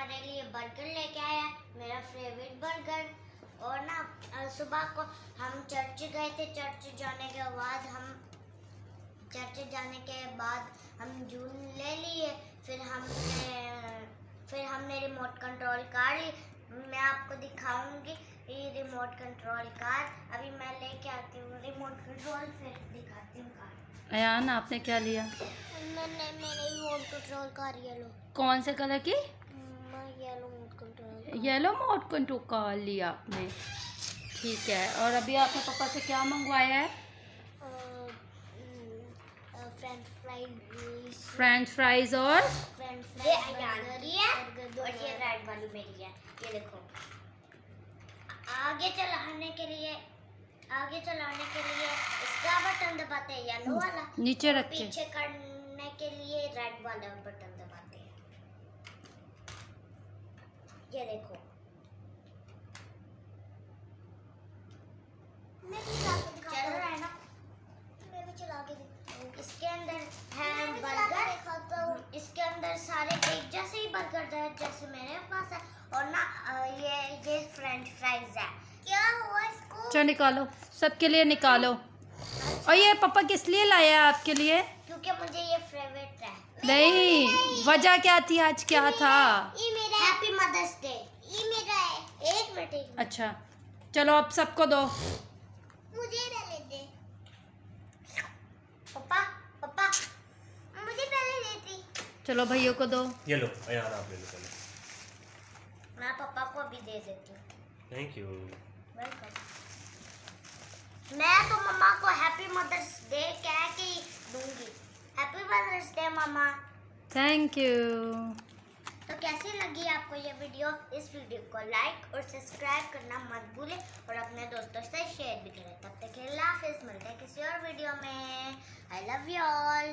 हमारे लिए बर्गर लेके आया, मेरा फेवरेट बर्गर। और ना सुबह को हम चर्च गए थे। चर्च जाने के बाद हम जून ले लिए। फिर हमने रिमोट कंट्रोल कार ली। मैं आपको दिखाऊंगी ये रिमोट कंट्रोल कार। अभी मैं लेके आती हूँ रिमोट कंट्रोल, फिर दिखाती हूँ कार। अयान, आपने क्या लिया? मैंने रिमोट कंट्रोल कार येलो। कौन से कलर की? Yellow remote control. Yellow remote control car लिया आपने, ठीक है। और अभी आपने पापा से क्या मंगवाया है? फ्रेंच फ्राइज और ये अयान की है और ये रेड वाली मेरी है। ये देखो, आगे चलाने के लिए इसका बटन दबाते हैं येलो वाला, नीचे और रख के। पीछे करने के लिए रेड वाला बटन दबाते हैं। ये देखो, मैं भी चल रहा है ना, मैं भी चला के दिखाता हूँ। इसके अंदर है बर्गर, इसके अंदर सारे एक जैसे ही बर्गर है जैसे मेरे पास है। और ना ये फ्रेंच फ्राइज है। क्या हुआ इसको? चलो निकालो, सबके लिए निकालो। और ये पापा किस लिए लाया है आपके लिए? क्योंकि मुझे ये फेवरेट है। नहीं, वजह क्या थी, आज क्या था? ये मेरा हैप्पी मदर्स डे। ये मेरा है। एक मिनट। अच्छा, चलो अब सबको दो। मुझे पहले दे पापा, मुझे पहले देती। चलो भैया को दो। ये लो अयान, आप ले लो पहले। मैं पापा को भी दे देती हूँ। Thank you. वेलकम। मैं तो मम्मा को हैप्पी मदर्स डे कह के ही दूंगी। हैप्पी मदर्स डे मम्मा। Thank you. तो कैसी लगी आपको ये वीडियो? इस वीडियो को लाइक और सब्सक्राइब करना मत भूलें और अपने दोस्तों से शेयर भी करें। तब तक के लिए अल्लाह हाफिज़। मिलते हैं किसी और वीडियो में। I love you all.